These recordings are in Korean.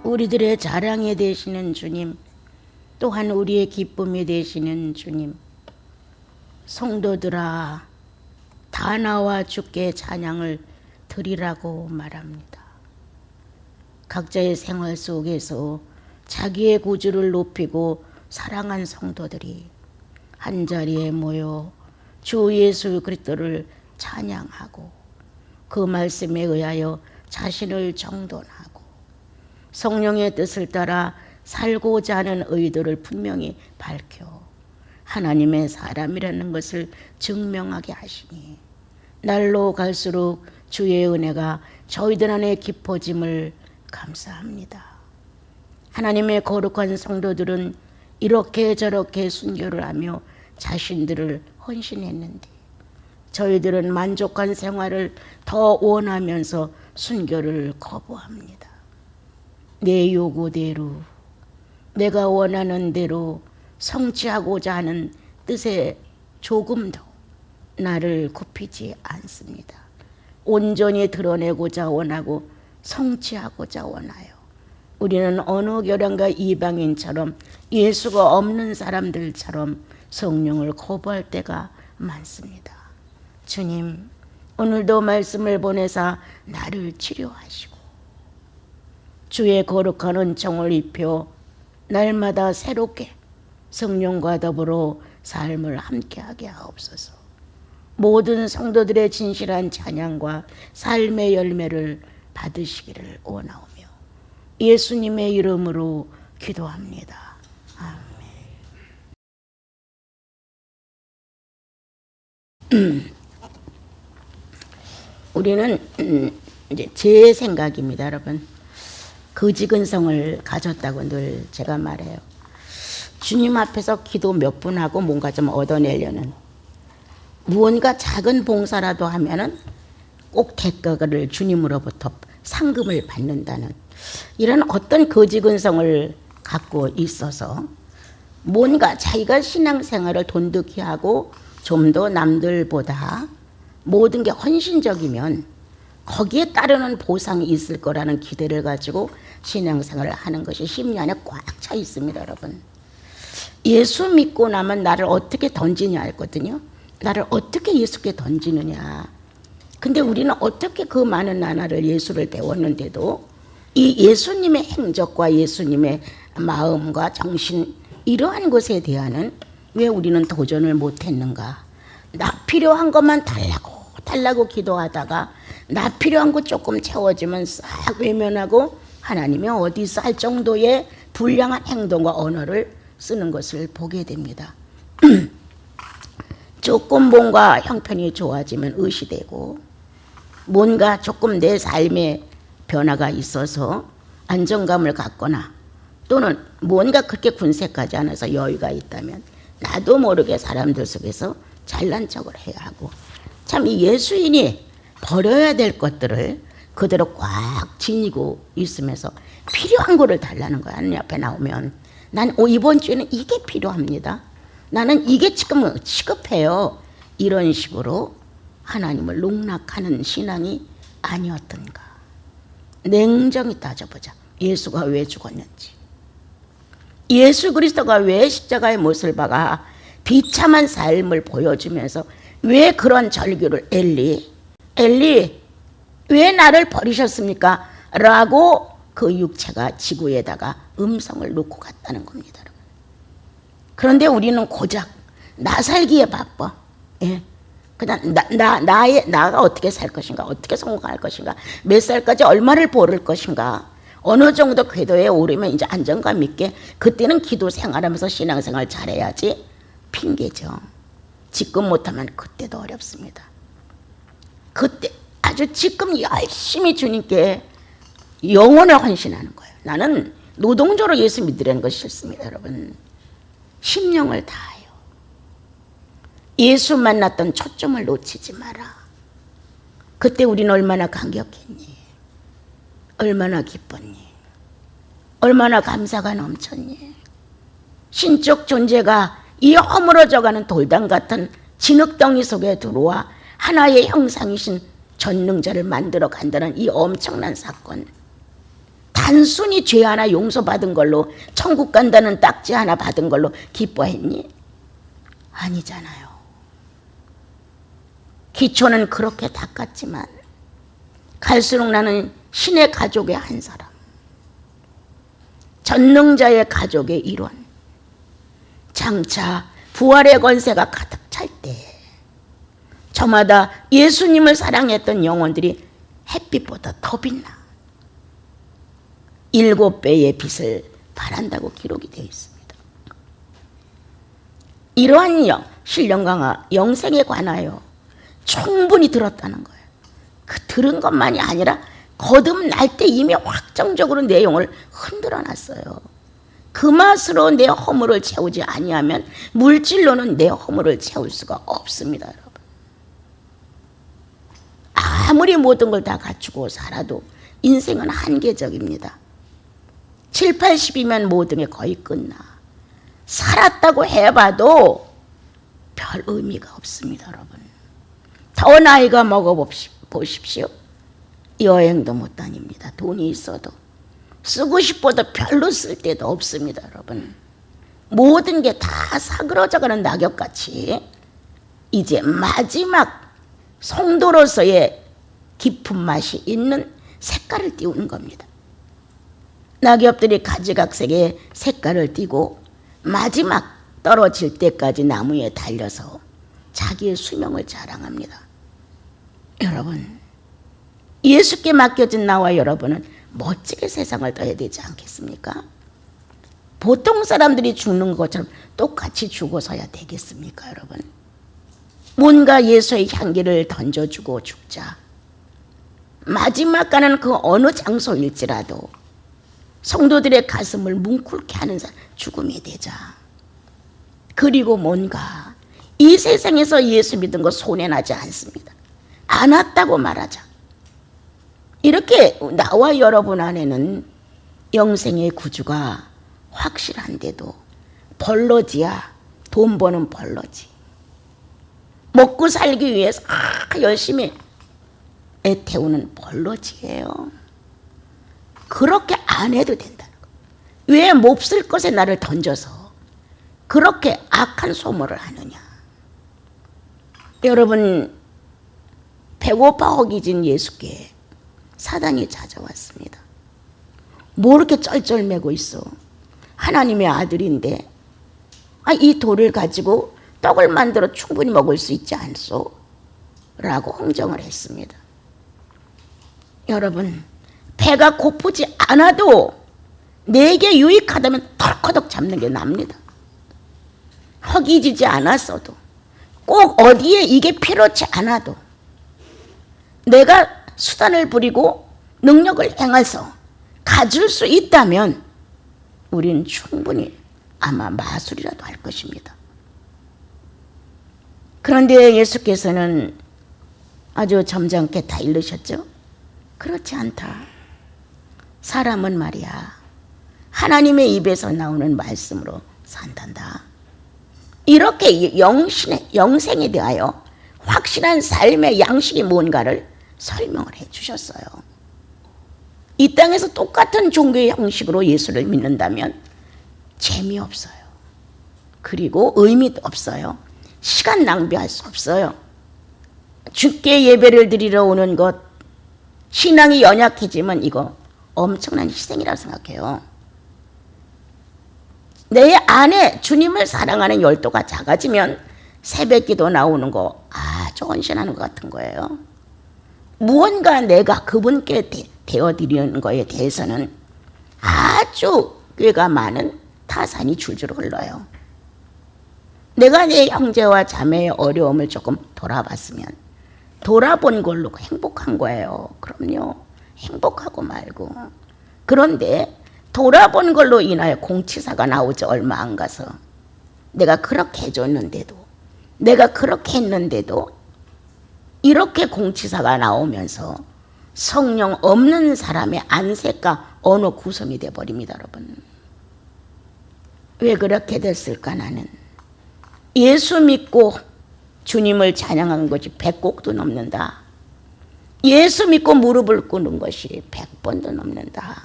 우리들의 자랑이 되시는 주님, 또한 우리의 기쁨이 되시는 주님, 성도들아 다 나와 주께 찬양을 드리라고 말합니다. 각자의 생활 속에서 자기의 구주를 높이고 사랑한 성도들이 한자리에 모여 주 예수 그리스도를 찬양하고 그 말씀에 의하여 자신을 정돈하고 성령의 뜻을 따라 살고자 하는 의도를 분명히 밝혀 하나님의 사람이라는 것을 증명하게 하시니 날로 갈수록 주의 은혜가 저희들 안에 깊어짐을 감사합니다. 하나님의 거룩한 성도들은 이렇게 저렇게 순교를 하며 자신들을 헌신했는데 저희들은 만족한 생활을 더 원하면서 순교를 거부합니다. 내 요구대로 내가 원하는 대로 성취하고자 하는 뜻에 조금도 나를 굽히지 않습니다. 온전히 드러내고자 원하고 성취하고자 원하여 우리는 어느 교량과 이방인처럼 예수가 없는 사람들처럼 성령을 거부할 때가 많습니다. 주님, 오늘도 말씀을 보내사 나를 치료하시고 주의 거룩한 은총을 입혀 날마다 새롭게 성령과 더불어 삶을 함께하게 하옵소서. 모든 성도들의 진실한 찬양과 삶의 열매를 받으시기를 원하오며 예수님의 이름으로 기도합니다. 아멘. 우리는 이제 제 생각입니다, 여러분. 거지근성을 가졌다고 늘 제가 말해요. 주님 앞에서 기도 몇 분 하고 뭔가 좀 얻어내려는, 무언가 작은 봉사라도 하면은 꼭 대가를 주님으로부터 상금을 받는다는 이런 어떤 거지근성을 갖고 있어서 뭔가 자기가 신앙생활을 돈독히 하고 좀 더 남들보다 모든 게 헌신적이면 거기에 따르는 보상이 있을 거라는 기대를 가지고 신앙생활을 하는 것이 심리 안에 꽉 차 있습니다, 여러분. 예수 믿고 나면 나를 어떻게 던지냐 했거든요. 나를 어떻게 예수께 던지느냐. 근데 우리는 어떻게 그 많은 나날을 예수를 배웠는데도 이 예수님의 행적과 예수님의 마음과 정신, 이러한 것에 대한 왜 우리는 도전을 못했는가. 나 필요한 것만 달라고 기도하다가 나 필요한 거 조금 채워지면 싹 외면하고 하나님이 어디 있어 할 정도의 불량한 행동과 언어를 쓰는 것을 보게 됩니다. 조금 뭔가 형편이 좋아지면 의시되고 뭔가 조금 내 삶에 변화가 있어서 안정감을 갖거나 또는 뭔가 그렇게 군색하지 않아서 여유가 있다면 나도 모르게 사람들 속에서 잘난 척을 해야 하고, 참 이 예수인이 버려야 될 것들을 그대로 꽉 지니고 있으면서 필요한 거를 달라는 거야. 하나님 앞에 나오면 난 이번 주에는 이게 필요합니다. 나는 이게 지금 시급해요. 이런 식으로 하나님을 농락하는 신앙이 아니었던가. 냉정히 따져보자. 예수가 왜 죽었는지, 예수 그리스도가 왜 십자가의 못을 박아 비참한 삶을 보여주면서 왜 그런 절규를 엘리 왜 나를 버리셨습니까? 라고 그 육체가 지구에다가 음성을 놓고 갔다는 겁니다. 그런데 우리는 고작 나 살기에 바빠. 예. 그냥 나가 어떻게 살 것인가, 어떻게 성공할 것인가, 몇 살까지 얼마를 벌을 것인가, 어느 정도 궤도에 오르면 이제 안정감 있게 그때는 기도 생활하면서 신앙생활 잘해야지. 핑계죠. 지금 못하면 그때도 어렵습니다. 그때 아주 지금 열심히 주님께 영혼을 헌신하는 거예요. 나는 노동조로 예수 믿으려는 것이 싫습니다, 여러분. 심령을 다하여 예수 만났던 초점을 놓치지 마라. 그때 우리는 얼마나 감격했니, 얼마나 기뻤니, 얼마나 감사가 넘쳤니. 신적 존재가 이 허물어져가는 돌담 같은 진흙덩이 속에 들어와 하나의 형상이신 전능자를 만들어 간다는 이 엄청난 사건, 단순히 죄 하나 용서받은 걸로, 천국 간다는 딱지 하나 받은 걸로 기뻐했니? 아니잖아요. 기초는 그렇게 닦았지만 갈수록 나는 신의 가족의 한 사람, 전능자의 가족의 일원, 장차 부활의 권세가 가득 찰 때 저마다 예수님을 사랑했던 영혼들이 햇빛보다 더 빛나 7배의 빛을 발한다고 기록이 되어 있습니다. 이러한 신령 강화, 영생에 관하여 충분히 들었다는 거예요. 그 들은 것만이 아니라 거듭날 때 이미 확정적으로 내용을 흔들어 놨어요. 그 맛으로 내 허물을 채우지 아니하면 물질로는 내 허물을 채울 수가 없습니다, 여러분. 아무리 모든 걸 다 갖추고 살아도 인생은 한계적입니다. 7, 80이면 모든 게 거의 끝나. 살았다고 해봐도 별 의미가 없습니다, 여러분. 더 나이가 먹어보십시오. 여행도 못 다닙니다. 돈이 있어도. 쓰고 싶어도 별로 쓸 데도 없습니다, 여러분. 모든 게 다 사그러져가는 낙엽같이 이제 마지막 성도로서의 깊은 맛이 있는 색깔을 띄우는 겁니다. 낙엽들이 가지각색의 색깔을 띠고 마지막 떨어질 때까지 나무에 달려서 자기의 수명을 자랑합니다. 여러분, 예수께 맡겨진 나와 여러분은 멋지게 세상을 떠야 되지 않겠습니까? 보통 사람들이 죽는 것처럼 똑같이 죽어서야 되겠습니까, 여러분? 뭔가 예수의 향기를 던져주고 죽자. 마지막 가는 그 어느 장소일지라도 성도들의 가슴을 뭉클게 하는 죽음이 되자. 그리고 뭔가 이 세상에서 예수 믿은 거 손해나지 않습니다. 안 왔다고 말하자. 이렇게 나와 여러분 안에는 영생의 구주가 확실한데도 벌러지야. 돈 버는 벌러지. 먹고 살기 위해서 열심히 애태우는 벌러지예요. 그렇게 안 해도 된다는 거예요. 왜 몹쓸 것에 나를 던져서 그렇게 악한 소모를 하느냐. 여러분, 배고파 허기진 예수께 사단이 찾아왔습니다. 뭐 이렇게 쩔쩔매고 있어. 하나님의 아들인데 이 돌을 가지고 떡을 만들어 충분히 먹을 수 있지 않소? 라고 흥정을 했습니다. 여러분, 배가 고프지 않아도 내게 유익하다면 털커덕 잡는 게 납니다. 허기지지 않았어도, 꼭 어디에 이게 필요치 않아도 내가 수단을 부리고 능력을 행해서 가질 수 있다면 우리는 충분히 아마 마술이라도 할 것입니다. 그런데 예수께서는 아주 점잖게 다 일르셨죠? 그렇지 않다. 사람은 말이야, 하나님의 입에서 나오는 말씀으로 산단다. 이렇게 영생에 대하여 확실한 삶의 양식이 뭔가를 설명을 해 주셨어요. 이 땅에서 똑같은 종교의 형식으로 예수를 믿는다면 재미없어요. 그리고 의미도 없어요. 시간 낭비할 수 없어요. 주께 예배를 드리러 오는 것, 신앙이 연약해지면 이거 엄청난 희생이라고 생각해요. 내 안에 주님을 사랑하는 열도가 작아지면 새벽기도 나오는 거 아주 헌신하는 것 같은 거예요. 무언가 내가 그분께 되어드리는 거에 대해서는 아주 꾀가 많은 타산이 줄줄 흘러요. 내가 내 형제와 자매의 어려움을 조금 돌아봤으면 돌아본 걸로 행복한 거예요. 그럼요. 행복하고 말고. 그런데 돌아본 걸로 인하여 공치사가 나오지 얼마 안 가서 내가 그렇게 해줬는데도, 내가 그렇게 했는데도 이렇게 공치사가 나오면서 성령 없는 사람의 안색과 어느 구성이 되어버립니다, 여러분. 왜 그렇게 됐을까? 나는 예수 믿고 주님을 찬양한 것이 100곡도 넘는다. 예수 믿고 무릎을 꿇는 것이 100번도 넘는다.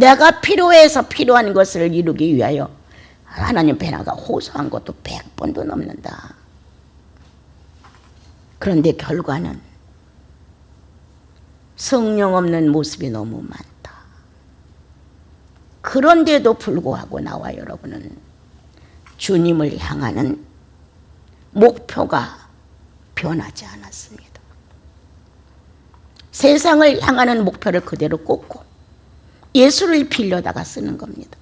내가 필요해서 필요한 것을 이루기 위하여 하나님 변화가 호소한 것도 100번도 넘는다. 그런데 결과는 성령 없는 모습이 너무 많다. 그런데도 불구하고 나와 여러분은 주님을 향하는 목표가 변하지 않았습니다. 세상을 향하는 목표를 그대로 꽂고 예수를 빌려다가 쓰는 겁니다.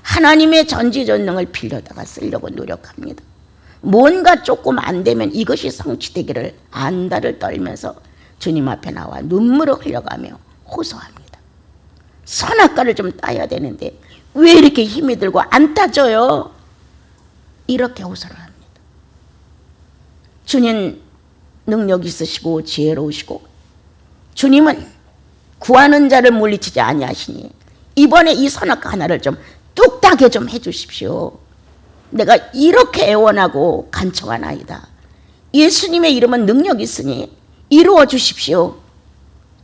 하나님의 전지전능을 빌려다가 쓰려고 노력합니다. 뭔가 조금 안 되면 이것이 성취되기를 안달을 떨면서 주님 앞에 나와 눈물을 흘려가며 호소합니다. 선악과를 좀 따야 되는데 왜 이렇게 힘이 들고 안 따져요? 이렇게 호소를 합니다. 주님 능력 있으시고 지혜로우시고 주님은 구하는 자를 물리치지 아니하시니 이번에 이 선악과 하나를 좀 뚝딱하게 좀 해주십시오. 내가 이렇게 애원하고 간청하나이다. 예수님의 이름은 능력 있으니 이루어 주십시오.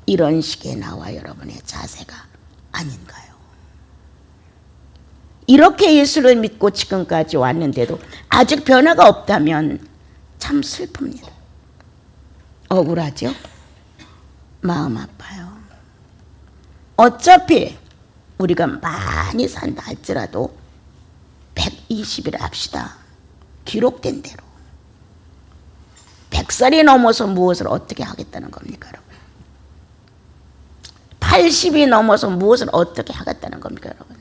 이런 식의 나와 여러분의 자세가 아닌가요? 이렇게 예수를 믿고 지금까지 왔는데도 아직 변화가 없다면 참 슬픕니다. 억울하죠? 마음 아파요. 어차피 우리가 많이 산다 할지라도 120이라 합시다. 기록된 대로 100살이 넘어서 무엇을 어떻게 하겠다는 겁니까, 여러분? 80이 넘어서 무엇을 어떻게 하겠다는 겁니까, 여러분?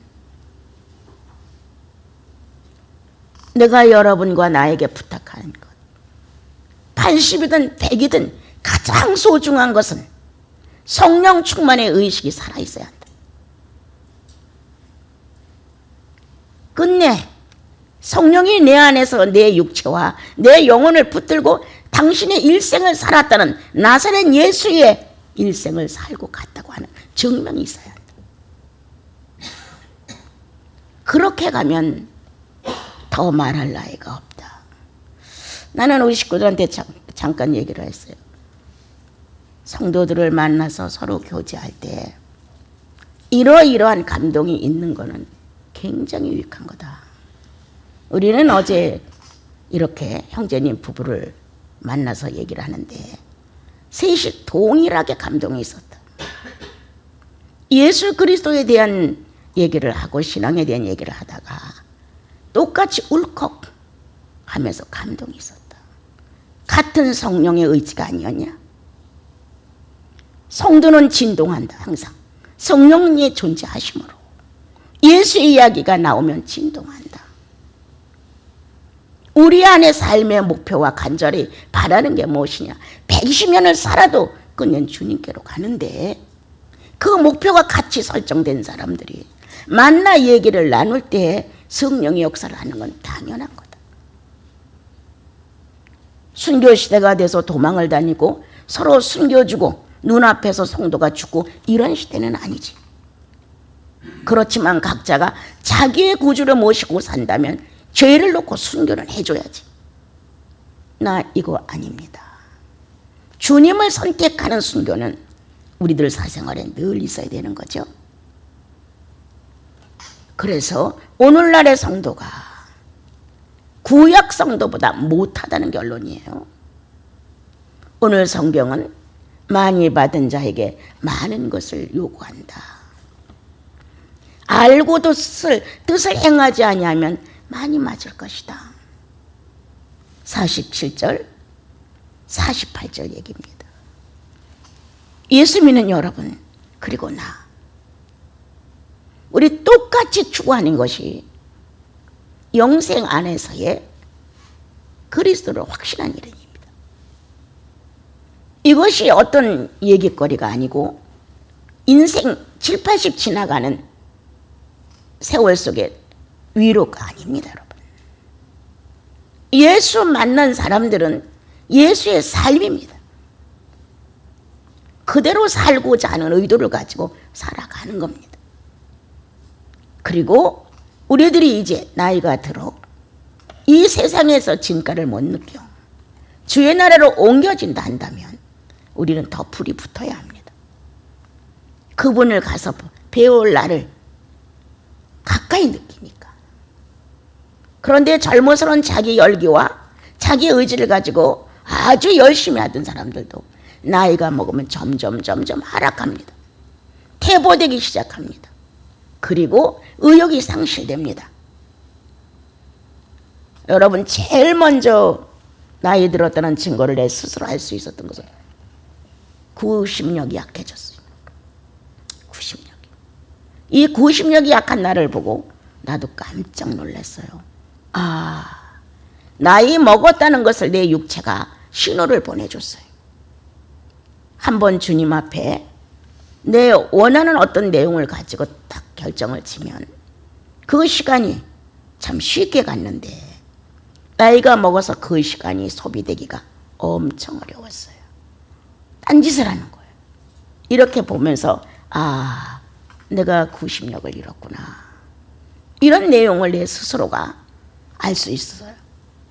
내가 여러분과 나에게 부탁하는 것, 80이든 100이든 가장 소중한 것은 성령 충만의 의식이 살아있어야 한다. 끝내 성령이 내 안에서 내 육체와 내 영혼을 붙들고 당신의 일생을 살았다는 나사렛 예수의 일생을 살고 갔다고 하는 증명이 있어야 한다. 그렇게 가면 더 말할 나위가 없다. 나는 우리 식구들한테 잠깐 얘기를 했어요. 성도들을 만나서 서로 교제할 때 이러이러한 감동이 있는 거는 굉장히 유익한 거다. 우리는 어제 이렇게 형제님 부부를 만나서 얘기를 하는데 셋이 동일하게 감동이 있었다. 예수 그리스도에 대한 얘기를 하고 신앙에 대한 얘기를 하다가 똑같이 울컥 하면서 감동이 있었다. 같은 성령의 의지가 아니었냐? 성도는 진동한다. 항상 성령의 존재하심으로 예수의 이야기가 나오면 진동한다. 우리 안의 삶의 목표와 간절히 바라는 게 무엇이냐? 120년을 살아도 끝낸 주님께로 가는데 그 목표가 같이 설정된 사람들이 만나 얘기를 나눌 때 성령의 역사를 하는 건 당연한 거다. 순교시대가 돼서 도망을 다니고 서로 숨겨주고 눈앞에서 성도가 죽고 이런 시대는 아니지. 그렇지만 각자가 자기의 구주를 모시고 산다면 죄를 놓고 순교는 해줘야지. 나 이거 아닙니다. 주님을 선택하는 순교는 우리들 사생활에 늘 있어야 되는 거죠. 그래서 오늘날의 성도가 구약 성도보다 못하다는 결론이에요. 오늘 성경은 많이 받은 자에게 많은 것을 요구한다. 알고도 뜻을 행하지 아니하면 많이 맞을 것이다. 47절, 48절 얘기입니다. 예수 믿는 여러분, 그리고 나, 우리 똑같이 추구하는 것이 영생 안에서의 그리스도를 확신한 일입니다. 이것이 어떤 얘기거리가 아니고 인생 7, 80 지나가는 세월 속의 위로가 아닙니다, 여러분. 예수 만난 사람들은 예수의 삶입니다. 그대로 살고자 하는 의도를 가지고 살아가는 겁니다. 그리고 우리들이 이제 나이가 들어 이 세상에서 진가를 못 느껴 주의 나라로 옮겨진다 한다면 우리는 더 불이 붙어야 합니다. 그분을 가서 배울 날을 가까이 느끼니까. 그런데 젊어서는 자기 열기와 자기 의지를 가지고 아주 열심히 하던 사람들도 나이가 먹으면 점점 하락합니다. 퇴보되기 시작합니다. 그리고 의욕이 상실됩니다. 여러분, 제일 먼저 나이 들었다는 증거를 내 스스로 할 수 있었던 것은 구심력이 약해졌어요. 구심력이. 이 구심력이 약한 나를 보고 나도 깜짝 놀랐어요. 아, 나이 먹었다는 것을 내 육체가 신호를 보내줬어요. 한번 주님 앞에 내 원하는 어떤 내용을 가지고 딱 결정을 치면 그 시간이 참 쉽게 갔는데 나이가 먹어서 그 시간이 소비되기가 엄청 어려웠어요. 딴짓을 하는 거예요. 이렇게 보면서 아, 내가 구심력을 잃었구나. 이런 내용을 내 스스로가 알 수 있어요.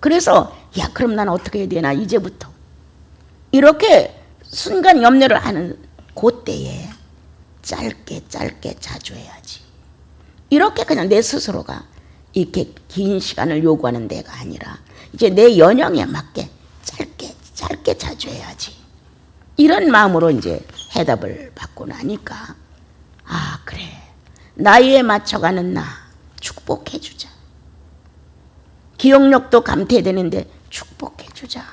그래서 야, 그럼 난 어떻게 해야 되나 이제부터. 이렇게 순간 염려를 하는 그때에 짧게 자주 해야지. 이렇게 그냥 내 스스로가 이렇게 긴 시간을 요구하는 데가 아니라 이제 내 연령에 맞게 짧게 자주 해야지. 이런 마음으로 이제 해답을 받고 나니까 아, 그래. 나이에 맞춰가는 나 축복해주자. 기억력도 감퇴되는데 축복해주자.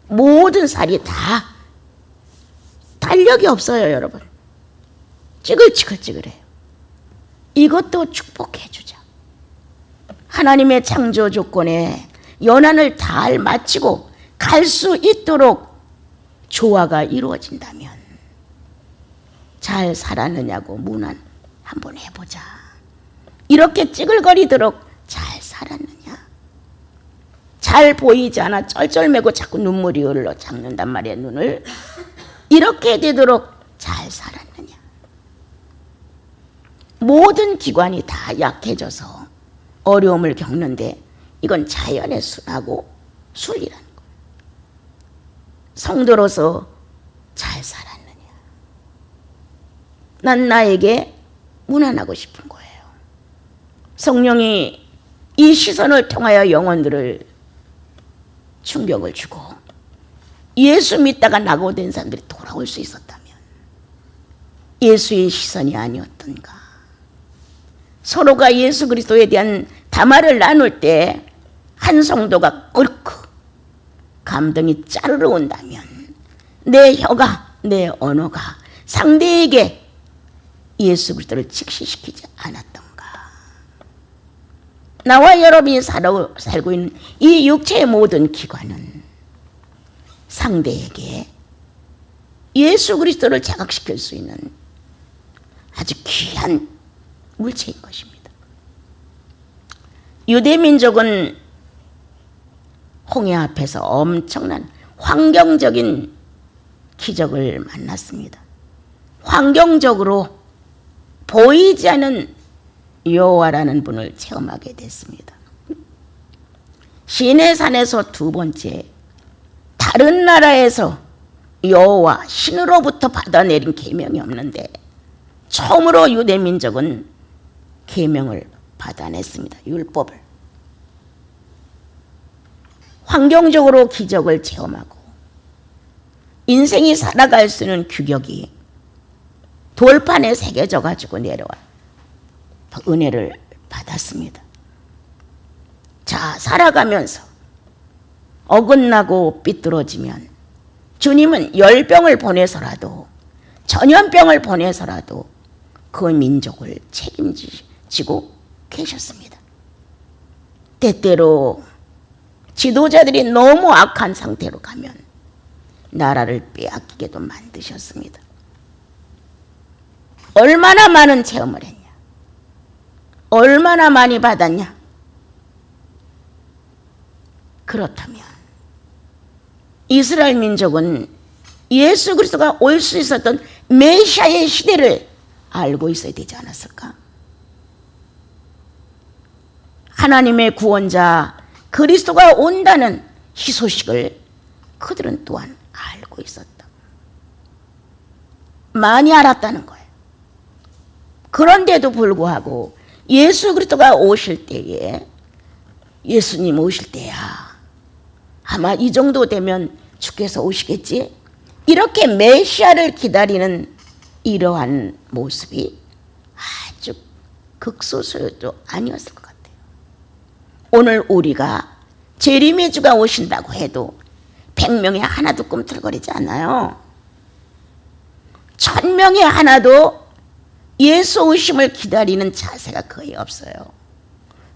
모든 살이 다 탄력이 없어요, 여러분. 찌글찌글해요. 이것도 축복해주자. 하나님의 창조 조건에 연한을 잘 마치고 갈 수 있도록 조화가 이루어진다면 잘 살았느냐고 문안 한번 해보자. 이렇게 찌글거리도록 잘 살았느냐? 잘 보이지 않아 쩔쩔매고 자꾸 눈물이 흘러 잡는단 말이야, 눈을. 이렇게 되도록 잘 살았느냐? 모든 기관이 다 약해져서 어려움을 겪는데 이건 자연의 순하고 순리라는 거예요. 성도로서 잘 살았느냐? 난 나에게 문안하고 싶은 거예요. 성령이 이 시선을 통하여 영혼들을 충격을 주고 예수 믿다가 낙오된 사람들이 돌아올 수 있었다면 예수의 시선이 아니었던가. 서로가 예수 그리스도에 대한 담화를 나눌 때 한 성도가 꿀꺽 감동이 짜르르 온다면 내 혀가, 내 언어가 상대에게 예수 그리스도를 직시시키지 않았던가. 나와 여러분이 살고 있는 이 육체의 모든 기관은 상대에게 예수 그리스도를 자각시킬 수 있는 아주 귀한 물체인 것입니다. 유대 민족은 홍해 앞에서 엄청난 환경적인 기적을 만났습니다. 환경적으로 보이지 않는 여호와라는 분을 체험하게 됐습니다. 시내산에서 두 번째, 다른 나라에서 여호와 신으로부터 받아내린 계명이 없는데 처음으로 유대 민족은 계명을 받아냈습니다. 율법을. 환경적으로 기적을 체험하고 인생이 살아갈 수 있는 규격이 돌판에 새겨져 가지고 내려와 은혜를 받았습니다. 자, 살아가면서 어긋나고 삐뚤어지면 주님은 열병을 보내서라도 전염병을 보내서라도 그 민족을 책임지고 계셨습니다. 때때로 지도자들이 너무 악한 상태로 가면 나라를 빼앗기게도 만드셨습니다. 얼마나 많은 체험을 했냐? 얼마나 많이 받았냐? 그렇다면 이스라엘 민족은 예수 그리스도가 올 수 있었던 메시아의 시대를 알고 있어야 되지 않았을까? 하나님의 구원자 그리스도가 온다는 희소식을 그들은 또한 알고 있었다. 많이 알았다는 거예요. 그런데도 불구하고 예수 그리스도가 오실 때에, 예수님 오실 때야 아마 이 정도 되면 주께서 오시겠지, 이렇게 메시아를 기다리는 이러한 모습이 아주 극소수도 아니었을 것 같아요. 오늘 우리가 재림의 주가 오신다고 해도 100명이 하나도 꿈틀거리지 않아요. 1000명이 하나도 예수 오심을 기다리는 자세가 거의 없어요.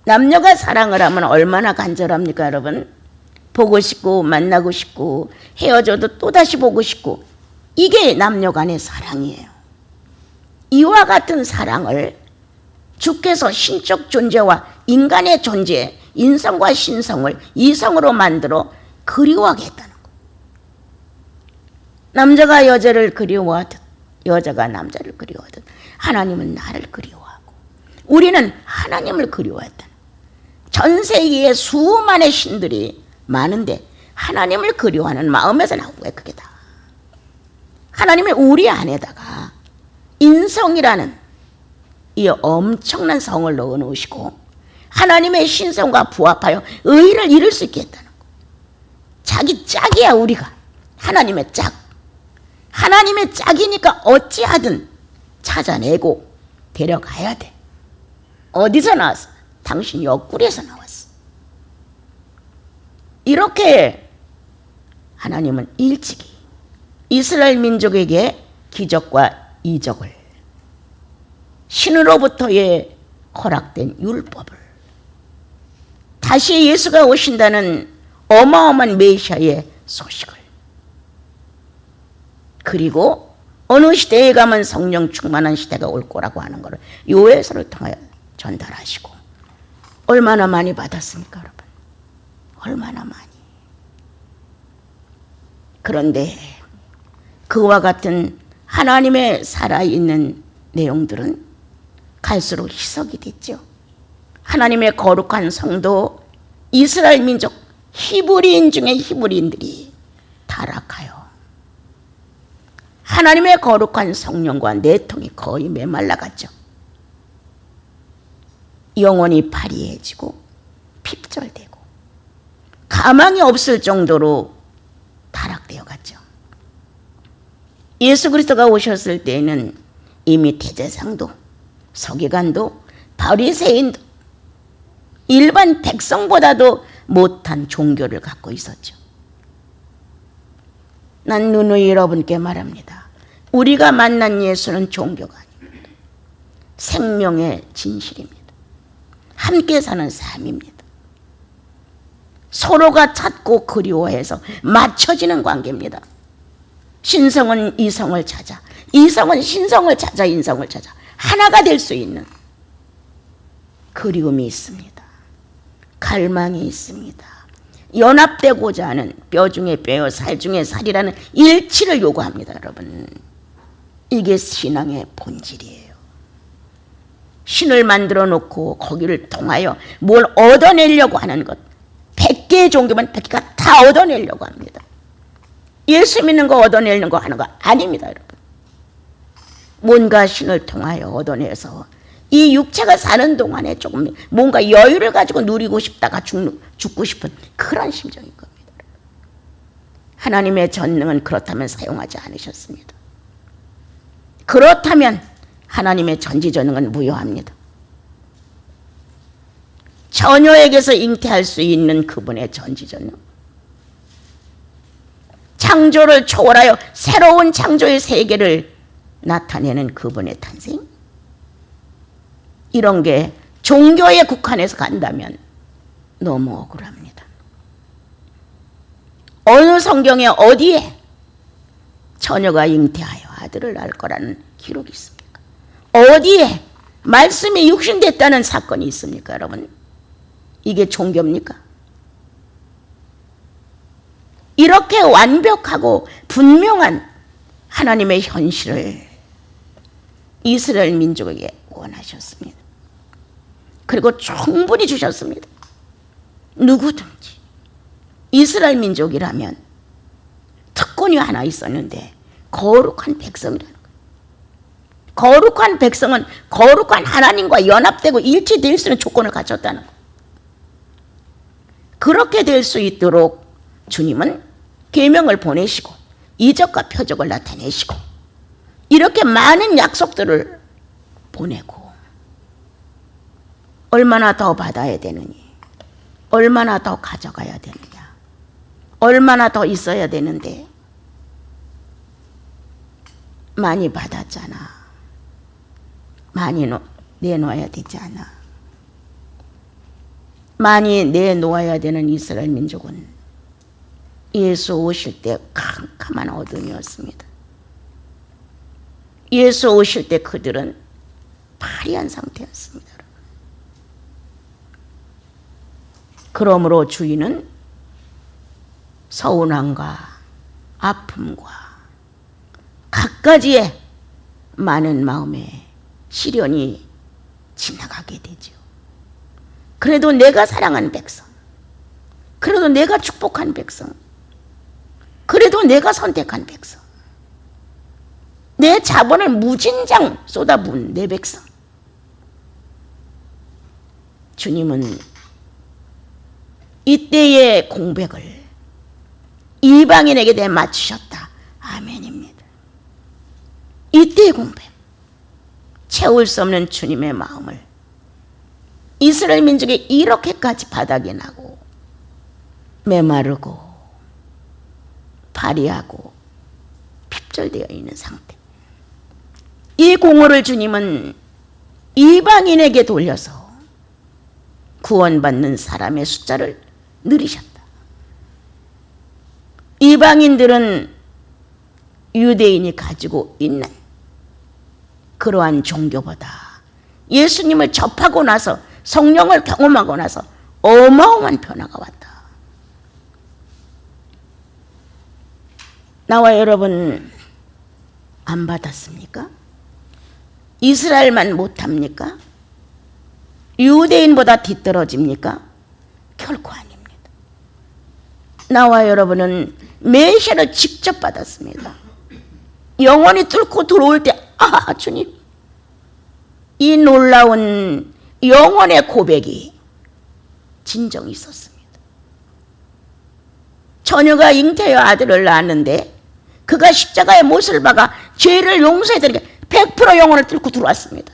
남녀가 사랑을 하면 얼마나 간절합니까, 여러분? 보고 싶고 만나고 싶고 헤어져도 또다시 보고 싶고, 이게 남녀 간의 사랑이에요. 이와 같은 사랑을 주께서 신적 존재와 인간의 존재, 인성과 신성을 이성으로 만들어 그리워하게 했다는 거. 남자가 여자를 그리워하듯 여자가 남자를 그리워하듯 하나님은 나를 그리워하고 우리는 하나님을 그리워했다. 전 세계에 수많은 신들이 많은데 하나님을 그리워하는 마음에서 나온 거예요. 그게 다. 하나님이 우리 안에다가 인성이라는 이 엄청난 성을 넣어 놓으시고 하나님의 신성과 부합하여 의를 이룰 수 있게 했다는 거. 자기 짝이야, 우리가. 하나님의 짝. 하나님의 짝이니까 어찌하든 찾아내고 데려가야 돼. 어디서 나왔어? 당신 옆구리에서 나왔어. 이렇게 하나님은 일찍이 이스라엘 민족에게 기적과 이적을, 신으로부터의 허락된 율법을, 다시 예수가 오신다는 어마어마한 메시아의 소식을, 그리고 어느 시대에 가면 성령 충만한 시대가 올 거라고 하는 것을 요에서를 통하여 전달하시고, 얼마나 많이 받았습니까, 여러분? 얼마나 많이. 그런데 그와 같은 하나님의 살아있는 내용들은 갈수록 희석이 됐죠. 하나님의 거룩한 성도 이스라엘 민족 히브리인 중에 히브리인들이 타락하여 하나님의 거룩한 성령과 내통이 거의 메말라갔죠. 영혼이 파리해지고 핍절되고 가망이 없을 정도로 타락되어 갔죠. 예수 그리스도가 오셨을 때에는 이미 대제사장도 서기관도 바리새인도 일반 백성보다도 못한 종교를 갖고 있었죠. 난 누누이 여러분께 말합니다. 우리가 만난 예수는 종교가 아닙니다. 생명의 진실입니다. 함께 사는 삶입니다. 서로가 찾고 그리워해서 맞춰지는 관계입니다. 신성은 이성을 찾아, 이성은 신성을 찾아, 인성을 찾아 하나가 될 수 있는 그리움이 있습니다. 갈망이 있습니다. 연합되고자 하는 뼈 중에 뼈요 살 중에 살이라는 일치를 요구합니다. 여러분, 이게 신앙의 본질이에요. 신을 만들어 놓고 거기를 통하여 뭘 얻어내려고 하는 것, 100개의 종교면 100개가 다 얻어내려고 합니다. 예수 믿는 거 얻어내는 거 하는 거 아닙니다, 여러분. 뭔가 신을 통하여 얻어내서 이 육체가 사는 동안에 조금 뭔가 여유를 가지고 누리고 싶다가 죽고 싶은 그런 심정인 겁니다. 하나님의 전능은 그렇다면 사용하지 않으셨습니다. 그렇다면 하나님의 전지전능은 무효합니다. 처녀에게서 잉태할 수 있는 그분의 전지전능, 창조를 초월하여 새로운 창조의 세계를 나타내는 그분의 탄생, 이런 게 종교에 국한해서 간다면 너무 억울합니다. 어느 성경에 어디에 처녀가 잉태하여 아들을 낳을 거라는 기록이 있습니까? 어디에 말씀이 육신됐다는 사건이 있습니까, 여러분? 이게 종교입니까? 이렇게 완벽하고 분명한 하나님의 현실을 이스라엘 민족에게 원하셨습니다. 그리고 충분히 주셨습니다. 누구든지 이스라엘 민족이라면 특권이 하나 있었는데 거룩한 백성이라는 거예요. 거룩한 백성은 거룩한 하나님과 연합되고 일치될 수 있는 조건을 갖췄다는 거. 그렇게 될 수 있도록 주님은 계명을 보내시고 이적과 표적을 나타내시고 이렇게 많은 약속들을 보내고 얼마나 더 받아야 되느니, 얼마나 더 가져가야 되느냐, 얼마나 더 있어야 되는데 많이 받았잖아. 많이 내놓아야 되지 않아. 많이 내놓아야 되는 이스라엘 민족은 예수 오실 때 캄캄한 어둠이었습니다. 예수 오실 때 그들은 파리한 상태였습니다. 그러므로 주인은 서운함과 아픔과 갖가지의 많은 마음의 시련이 지나가게 되죠. 그래도 내가 사랑한 백성, 그래도 내가 축복한 백성, 그래도 내가 선택한 백성, 내 자본을 무진장 쏟아부은 내 백성, 주님은 이때의 공백을 이방인에게 대해 맞추셨다. 아멘입니다. 이때의 공백, 채울 수 없는 주님의 마음을 이스라엘 민족이 이렇게까지 바닥이 나고 메마르고 파리하고 핍절되어 있는 상태, 이 공허를 주님은 이방인에게 돌려서 구원받는 사람의 숫자를 늘리셨다. 이방인들은 유대인이 가지고 있는 그러한 종교보다 예수님을 접하고 나서 성령을 경험하고 나서 어마어마한 변화가 왔다. 나와 여러분 안 받았습니까? 이스라엘만 못합니까? 유대인보다 뒤떨어집니까? 결코 아닙니다. 나와 여러분은 메시아를 직접 받았습니다. 영원히 뚫고 들어올 때 주님, 이 놀라운 영혼의 고백이 진정이 있었습니다. 처녀가 잉태여 아들을 낳았는데 그가 십자가의 못을 박아 죄를 용서해드리게 100% 영혼을 뚫고 들어왔습니다.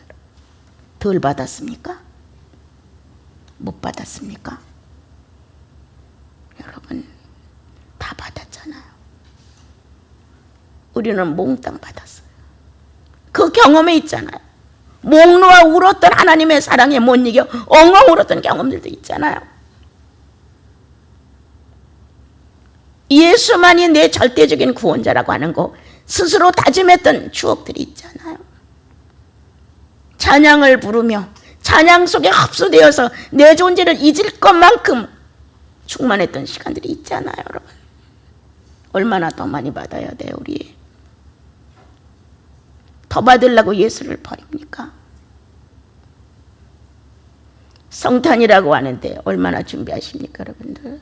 덜 받았습니까? 못 받았습니까? 여러분 다 받았잖아요. 우리는 몽땅 받았어요. 그 경험에 있잖아요. 목 놓아 울었던 하나님의 사랑에 못 이겨 엉엉 울었던 경험들도 있잖아요. 예수만이 내 절대적인 구원자라고 하는 거 스스로 다짐했던 추억들이 있잖아요. 찬양을 부르며 찬양 속에 흡수되어서 내 존재를 잊을 것만큼 충만했던 시간들이 있잖아요. 여러분 얼마나 더 많이 받아야 돼요. 우리 더 받으려고 예수를 버립니까? 성탄이라고 하는데 얼마나 준비하십니까 여러분들?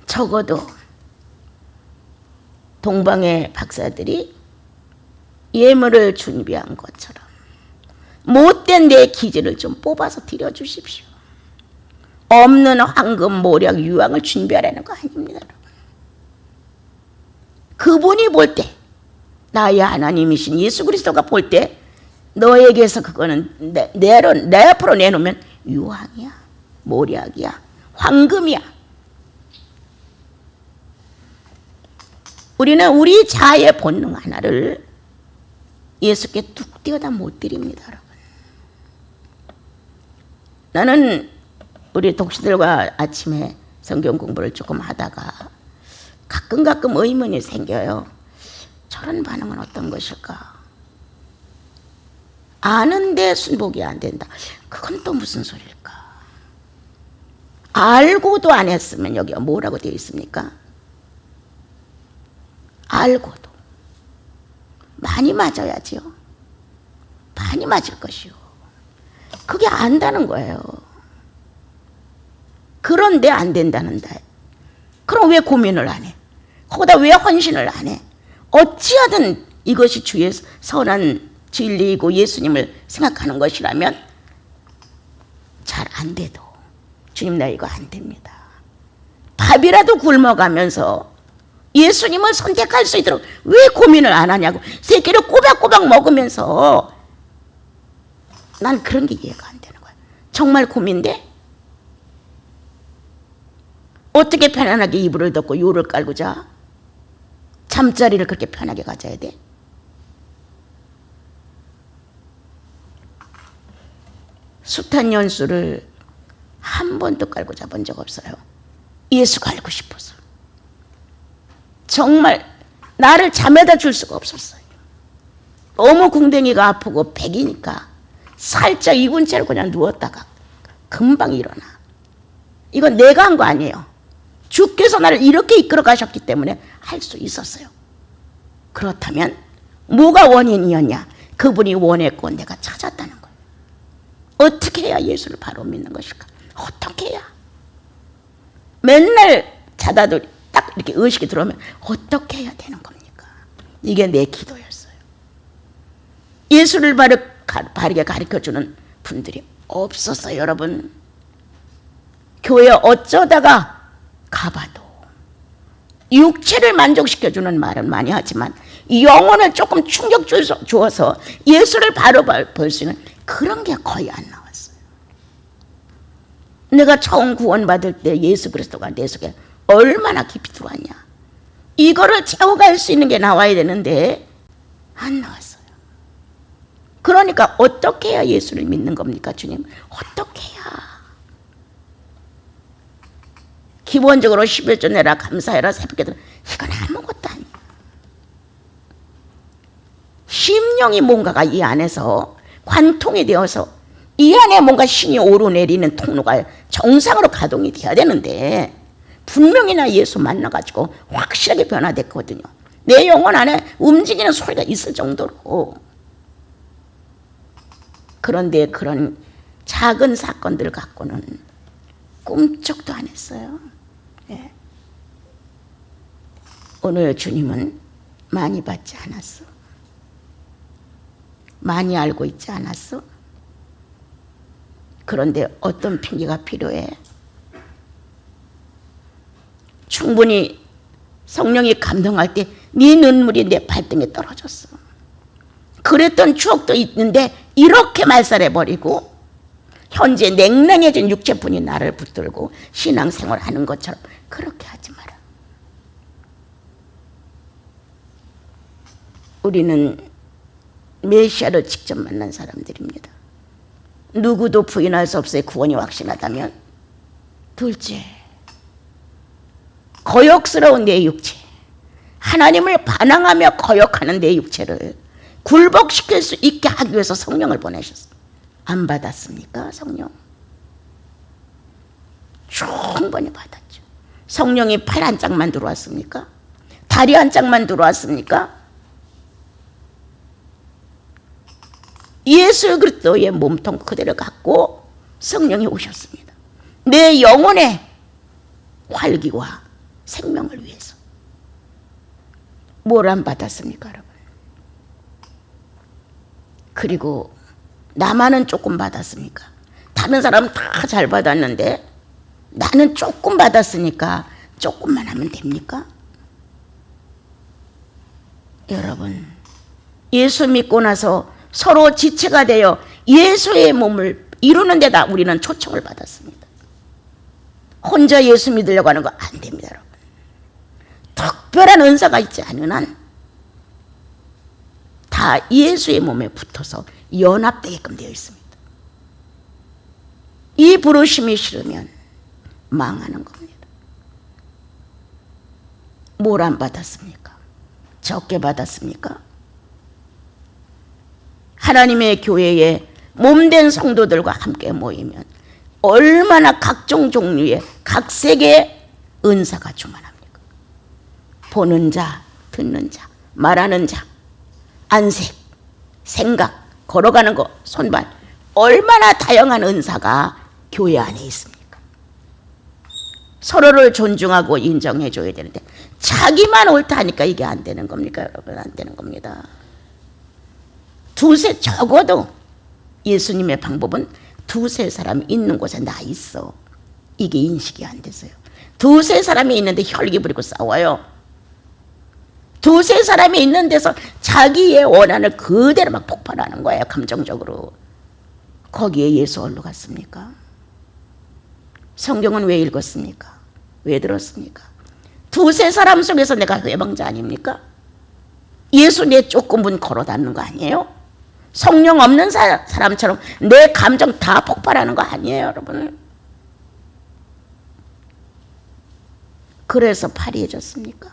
적어도 동방의 박사들이 예물을 준비한 것처럼 못된 내 기질을 좀 뽑아서 드려주십시오. 없는 황금, 모략, 유황을 준비하라는 거 아닙니다. 여러분. 그분이 볼 때, 나의 하나님이신 예수 그리스도가 볼 때 너에게서 그거는 내 앞으로 내놓으면 유황이야, 모략이야, 황금이야. 우리는 우리 자아의 본능 하나를 예수께 뚝 띄어다 못 드립니다. 여러분. 나는 우리 독시들과 아침에 성경 공부를 조금 하다가 가끔 의문이 생겨요. 저런 반응은 어떤 것일까? 아는데 순복이 안 된다. 그건 또 무슨 소리일까? 알고도 안 했으면 여기 뭐라고 되어 있습니까? 알고도 많이 맞아야지요. 많이 맞을 것이요. 그게 안다는 거예요. 그런데 안 된다는데 그럼 왜 고민을 안 해? 거기다 왜 헌신을 안 해? 어찌하든 이것이 주의 선한 진리이고 예수님을 생각하는 것이라면 잘 안 돼도 주님 나 이거 안 됩니다. 밥이라도 굶어가면서 예수님을 선택할 수 있도록 왜 고민을 안 하냐고. 새끼를 꼬박꼬박 먹으면서 난 그런 게 이해가 안 되는 거야. 정말 고민돼? 어떻게 편안하게 이불을 덮고 요를 깔고 자? 잠자리를 그렇게 편하게 가져야 돼? 숱한 연수를 한 번도 깔고 자본 적 없어요. 예수가 알고 싶어서. 정말 나를 잠에다 줄 수가 없었어요. 너무 궁뎅이가 아프고 백이니까 살짝 이군 채로 그냥 누웠다가 금방 일어나. 이건 내가 한 거 아니에요. 주께서 나를 이렇게 이끌어 가셨기 때문에 할 수 있었어요. 그렇다면 뭐가 원인이었냐? 그분이 원했고 내가 찾았다는 거예요. 어떻게 해야 예수를 바로 믿는 것일까? 어떻게 해야? 맨날 자다도 딱 이렇게 의식이 들어오면 어떻게 해야 되는 겁니까? 이게 내 기도였어요. 예수를 바르게 가르쳐주는 분들이 없었어요, 여러분. 교회 어쩌다가 가봐도 육체를 만족시켜주는 말은 많이 하지만 영혼을 조금 충격 주어서 예수를 바로 볼 수 있는 그런 게 거의 안 나왔어요. 내가 처음 구원받을 때 예수 그리스도가 내 속에 얼마나 깊이 들어왔냐. 이거를 채워갈 수 있는 게 나와야 되는데 안 나왔어요. 그러니까 어떻게 해야 예수를 믿는 겁니까, 주님? 어떻게 해야? 기본적으로 11조 내라, 감사해라, 새벽기도, 이건 아무것도 아니에요. 심령이 뭔가가 이 안에서 관통이 되어서 이 안에 뭔가 신이 오르내리는 통로가 정상으로 가동이 돼야 되는데 분명히 나 예수 만나가지고 확실하게 변화됐거든요. 내 영혼 안에 움직이는 소리가 있을 정도로. 그런데 그런 작은 사건들 갖고는 꿈쩍도 안 했어요. 예. 오늘 주님은 많이 받지 않았어. 많이 알고 있지 않았어. 그런데 어떤 핑계가 필요해? 충분히 성령이 감동할 때 네 눈물이 내 발등에 떨어졌어. 그랬던 추억도 있는데 이렇게 말살해버리고 현재 냉랭해진 육체뿐이 나를 붙들고 신앙생활하는 것처럼 그렇게 하지 마라. 우리는 메시아를 직접 만난 사람들입니다. 누구도 부인할 수 없어요. 구원이 확신하다면. 둘째, 거역스러운 내 육체, 하나님을 반항하며 거역하는 내 육체를 굴복시킬 수 있게 하기 위해서 성령을 보내셨어요. 안 받았습니까, 성령? 충분히 받았죠. 성령이 팔 한 짝만 들어왔습니까? 다리 한 짝만 들어왔습니까? 예수 그리스도의 몸통 그대로 갖고 성령이 오셨습니다. 내 영혼의 활기와 생명을 위해서. 뭘 안 받았습니까, 여러분? 그리고 나만은 조금 받았습니까? 다른 사람은 다 잘 받았는데 나는 조금 받았으니까 조금만 하면 됩니까? 여러분, 예수 믿고 나서 서로 지체가 되어 예수의 몸을 이루는 데다 우리는 초청을 받았습니다. 혼자 예수 믿으려고 하는 거 안 됩니다, 여러분. 특별한 은사가 있지 않은 한 다 예수의 몸에 붙어서 연합되게끔 되어 있습니다. 이 부르심이 싫으면 망하는 겁니다. 뭘 안 받았습니까? 적게 받았습니까? 하나님의 교회에 몸된 성도들과 함께 모이면 얼마나 각종 종류의 각색의 은사가 충만합니까? 보는 자, 듣는 자, 말하는 자, 안색, 생각, 걸어가는 것, 손발, 얼마나 다양한 은사가 교회 안에 있습니까? 서로를 존중하고 인정해 줘야 되는데 자기만 옳다 하니까 이게 안 되는 겁니까, 여러분? 안 되는 겁니다. 적어도 예수님의 방법은 두세 사람 있는 곳에 나 있어. 이게 인식이 안 됐어요. 두세 사람이 있는데 혈기 부리고 싸워요. 두세 사람이 있는 데서 자기의 원한을 그대로 막 폭발하는 거예요. 감정적으로. 거기에 예수 어디로 갔습니까? 성경은 왜 읽었습니까? 왜 들었습니까? 두세 사람 속에서 내가 회방자 아닙니까? 예수 내 조금은 걸어 닿는 거 아니에요? 성령 없는 사람처럼 내 감정 다 폭발하는 거 아니에요, 여러분? 그래서 파리해졌습니까?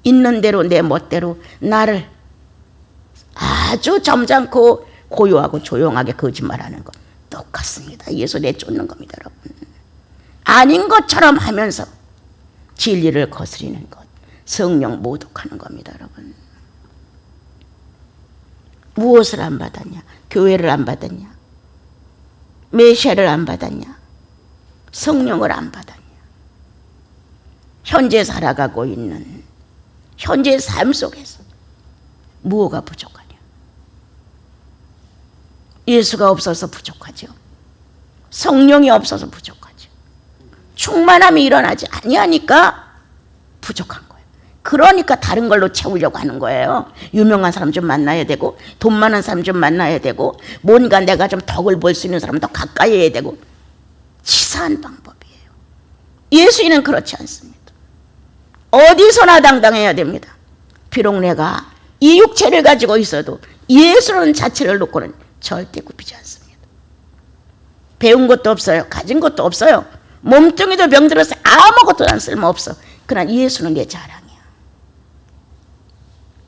있는 대로 내 멋대로 나를 아주 점잖고 고요하고 조용하게 거짓말하는 것 똑같습니다. 예수 내쫓는 겁니다, 여러분. 아닌 것처럼 하면서 진리를 거스리는 것, 성령 모독하는 겁니다, 여러분. 무엇을 안 받았냐? 교회를 안 받았냐? 메시아를 안 받았냐? 성령을 안 받았냐? 현재 살아가고 있는 현재 삶 속에서 무엇가 부족하냐? 예수가 없어서 부족하죠. 성령이 없어서 부족하죠. 충만함이 일어나지 아니하니까 부족한 거예요. 그러니까 다른 걸로 채우려고 하는 거예요. 유명한 사람 좀 만나야 되고, 돈 많은 사람 좀 만나야 되고, 뭔가 내가 좀 덕을 볼 수 있는 사람 더 가까이 해야 되고. 치사한 방법이에요. 예수님은 그렇지 않습니다. 어디서나 당당해야 됩니다. 비록 내가 이 육체를 가지고 있어도 예수라는 자체를 놓고는 절대 굽히지 않습니다. 배운 것도 없어요. 가진 것도 없어요. 몸뚱이도 병들어서 아무것도 난 쓸모없어. 그러나 예수는 내 자랑이야.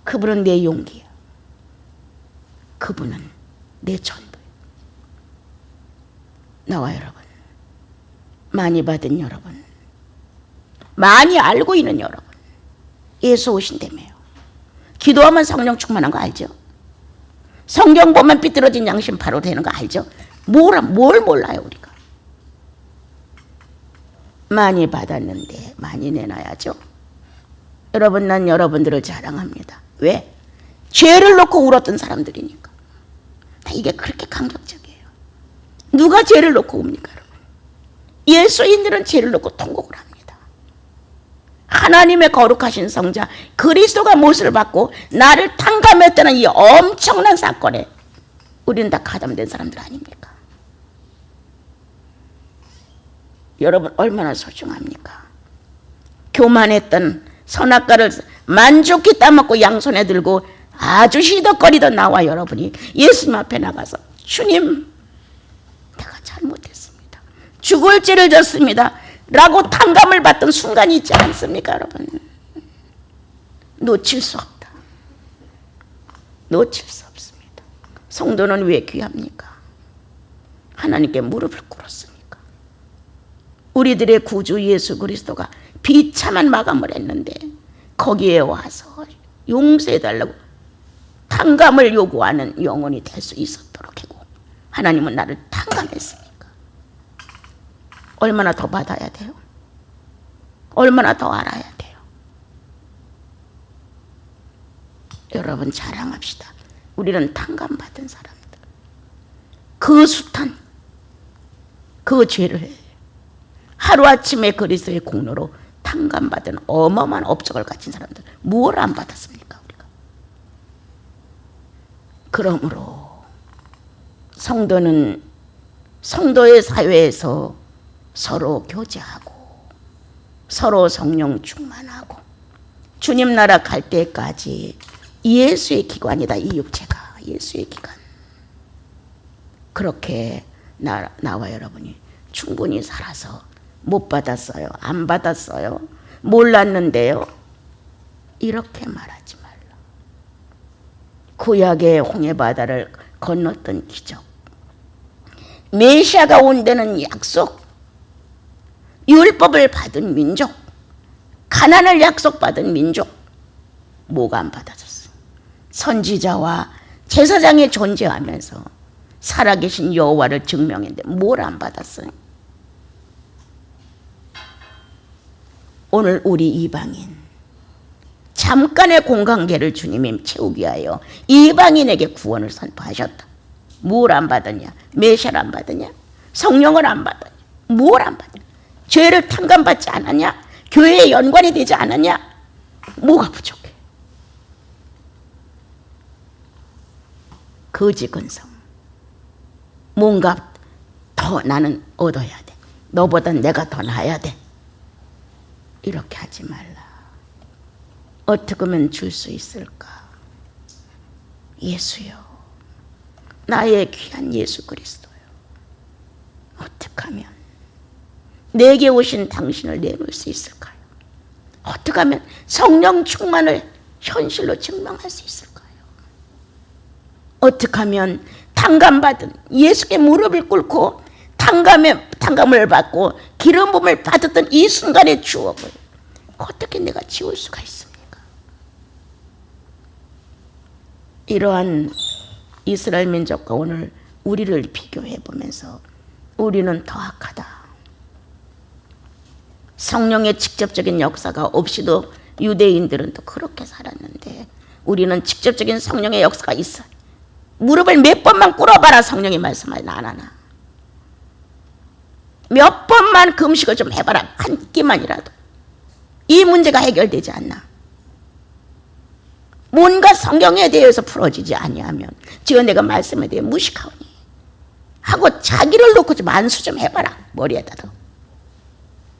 그분은 내 용기야. 그분은 내 전부야. 나와 여러분, 많이 받은 여러분, 많이 알고 있는 여러분, 예수 오신다며요. 기도하면 성령 충만한 거 알죠? 성경 보면 삐뚤어진 양심 바로 되는 거 알죠? 뭘 몰라요 우리가. 많이 받았는데 많이 내놔야죠. 여러분, 난 여러분들을 자랑합니다. 왜? 죄를 놓고 울었던 사람들이니까. 이게 그렇게 감격적이에요. 누가 죄를 놓고 웁니까 여러분? 예수인들은 죄를 놓고 통곡을 합니다. 하나님의 거룩하신 성자 그리스도가 못을 받고 나를 탕감했다는 이 엄청난 사건에 우리는 다 가담된 사람들 아닙니까? 여러분, 얼마나 소중합니까? 교만했던 선악과를 만족히 따먹고 양손에 들고 아주 시덕거리던 나와 여러분이 예수님 앞에 나가서 주님, 내가 잘못했습니다. 죽을 죄를 졌습니다 라고 탕감을 받던 순간이 있지 않습니까 여러분? 놓칠 수 없다. 놓칠 수 없습니다. 성도는 왜 귀합니까? 하나님께 무릎을 꿇었으니까. 우리들의 구주 예수 그리스도가 비참한 마감을 했는데 거기에 와서 용서해달라고 탕감을 요구하는 영혼이 될 수 있었도록 하고, 하나님은 나를 탕감했으니까 얼마나 더 받아야 돼요? 얼마나 더 알아야 돼요? 여러분, 자랑합시다. 우리는 탕감받은 사람들. 그 숱한 그 죄를 하루아침에 그리스도의 공로로 탕감받은 어마어마한 업적을 가진 사람들, 무엇을 안 받았습니까 우리가? 그러므로 성도는 성도의 사회에서 서로 교제하고 서로 성령 충만하고 주님 나라 갈 때까지 예수의 기관이다. 이 육체가 예수의 기관. 그렇게 나와 여러분이 충분히 살아서 못 받았어요, 안 받았어요, 몰랐는데요, 이렇게 말하지 말라. 구약의 홍해바다를 건넜던 기적, 메시아가 온다는 약속, 율법을 받은 민족, 가난을 약속받은 민족, 뭐가 안 받아졌어? 선지자와 제사장이 존재하면서 살아계신 여호와를 증명했는데 뭘 안 받았어요? 오늘 우리 이방인 잠깐의 공관계를 주님이 채우기 위하여 이방인에게 구원을 선포하셨다. 뭘 안 받았냐? 메시아를 안 받았냐? 성령을 안 받았냐? 뭘 안 받았냐? 죄를 탕감받지 않았냐? 교회에 연관이 되지 않았냐? 뭐가 부족해? 거지 근성. 뭔가 더 나는 얻어야 돼. 너보다 내가 더 나아야 돼. 이렇게 하지 말라. 어떻게 하면 줄 수 있을까? 예수요, 나의 귀한 예수 그리스도요, 어떻게 하면 내게 오신 당신을 내놓을 수 있을까요? 어떻게 하면 성령 충만을 현실로 증명할 수 있을까요? 어떻게 하면 탕감받은 예수께 무릎을 꿇고 탕감을 받고 기름 부음을 받았던 이 순간의 추억을 어떻게 내가 지울 수가 있습니까? 이러한 이스라엘 민족과 오늘 우리를 비교해 보면서 우리는 더 악하다. 성령의 직접적인 역사가 없이도 유대인들은 또 그렇게 살았는데 우리는 직접적인 성령의 역사가 있어. 무릎을 몇 번만 꿇어봐라. 성령이 말씀하지 안 하나. 몇 번만 금식을 좀 해봐라. 한 끼만이라도. 이 문제가 해결되지 않나. 뭔가 성경에 대해서 풀어지지 아니하면 지금 내가 말씀에 대해 무식하오니 하고 자기를 놓고 좀 안수 좀 해봐라. 머리에다 더.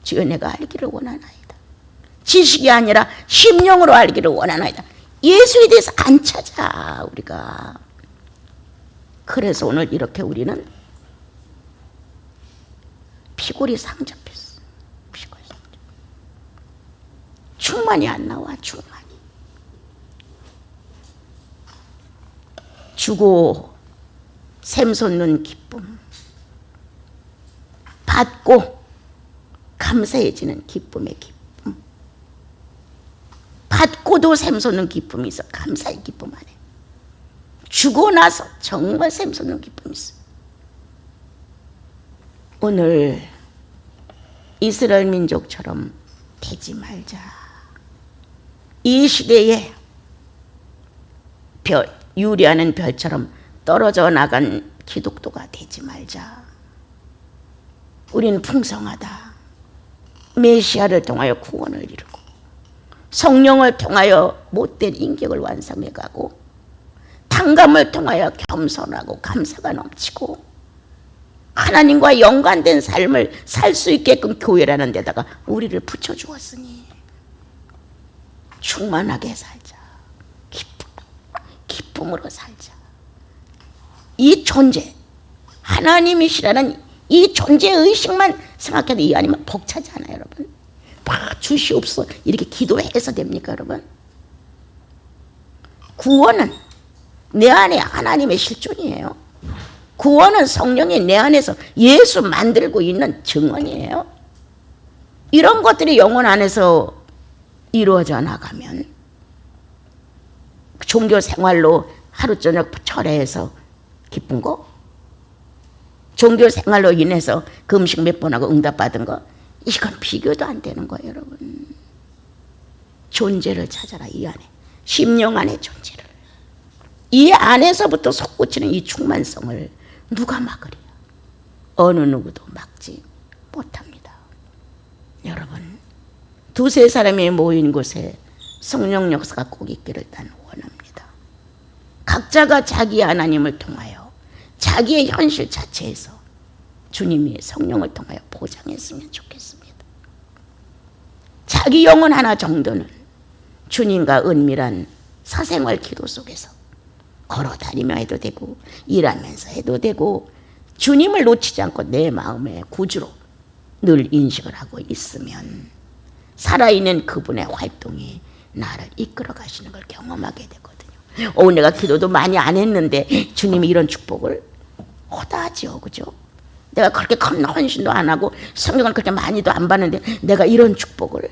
주여 내가 알기를 원하나이다. 지식이 아니라 심령으로 알기를 원하나이다. 예수에 대해서 안 찾아 우리가. 그래서 오늘 이렇게 우리는 피골이 상접했어. 피골이 상접. 충만이 안 나와. 충만이. 주고 샘솟는 기쁨, 받고 감사해지는 기쁨의 기쁨. 받고도 샘솟는 기쁨이 있어. 감사의 기쁨 안에. 주고 나서 정말 샘솟는 기쁨이 있어. 오늘 이스라엘 민족처럼 되지 말자. 이 시대에 유리하는 별처럼 떨어져 나간 기독도가 되지 말자. 우리는 풍성하다. 메시아를 통하여 구원을 이루고 성령을 통하여 못된 인격을 완성해가고 탕감을 통하여 겸손하고 감사가 넘치고 하나님과 연관된 삶을 살 수 있게끔 교회라는 데다가 우리를 붙여주었으니 충만하게 살자. 기쁨으로 살자. 이 존재, 하나님이시라는 이 존재의식만 생각해도 이 아니면 벅차지 않아요, 여러분? 막 주시옵소서 이렇게 기도해서 됩니까, 여러분? 구원은 내 안에 하나님의 실존이에요. 구원은 성령이 내 안에서 예수 만들고 있는 증언이에요. 이런 것들이 영혼 안에서 이루어져 나가면 종교 생활로 하루 저녁 철회해서 기쁜 거, 종교 생활로 인해서 금식 몇 번 하고 응답받은 거, 이건 비교도 안 되는 거예요, 여러분. 존재를 찾아라. 이 안에, 심령 안의 존재를. 이 안에서부터 솟구치는 이 충만성을 누가 막으랴? 어느 누구도 막지 못합니다. 여러분, 두세 사람이 모인 곳에 성령 역사가 꼭 있기를 난 원합니다. 각자가 자기 하나님을 통하여 자기의 현실 자체에서 주님이 성령을 통하여 보장했으면 좋겠습니다. 자기 영혼 하나 정도는 주님과 은밀한 사생활 기도 속에서 걸어다니며 해도 되고 일하면서 해도 되고 주님을 놓치지 않고 내 마음의 구주로 늘 인식을 하고 있으면 살아있는 그분의 활동이 나를 이끌어 가시는 걸 경험하게 되거든요. 내가 기도도 많이 안 했는데 주님이 이런 축복을 허다하지요, 그죠? 내가 그렇게 큰 헌신도 안 하고 성경을 그렇게 많이도 안 봤는데 내가 이런 축복을,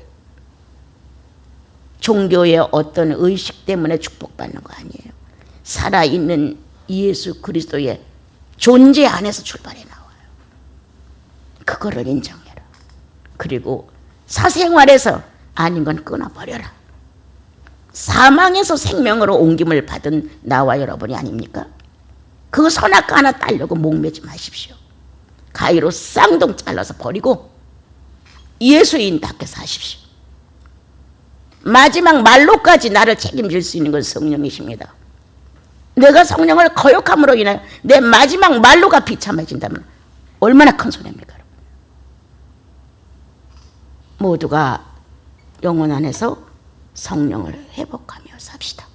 종교의 어떤 의식 때문에 축복받는 거 아니에요. 살아있는 예수 그리스도의 존재 안에서 출발해 나와요. 그거를 인정해라. 그리고 사생활에서 아닌 건 끊어버려라. 사망에서 생명으로 옮김을 받은 나와 여러분이 아닙니까? 그 선악과 하나 따려고 목매지 마십시오. 가위로 쌍둥 잘라서 버리고 예수인답게 사십시오. 마지막 말로까지 나를 책임질 수 있는 건 성령이십니다. 내가 성령을 거역함으로 인하여 내 마지막 말로가 비참해진다면 얼마나 큰 손해입니까? 모두가 영혼 안에서 성령을 회복하며 삽시다.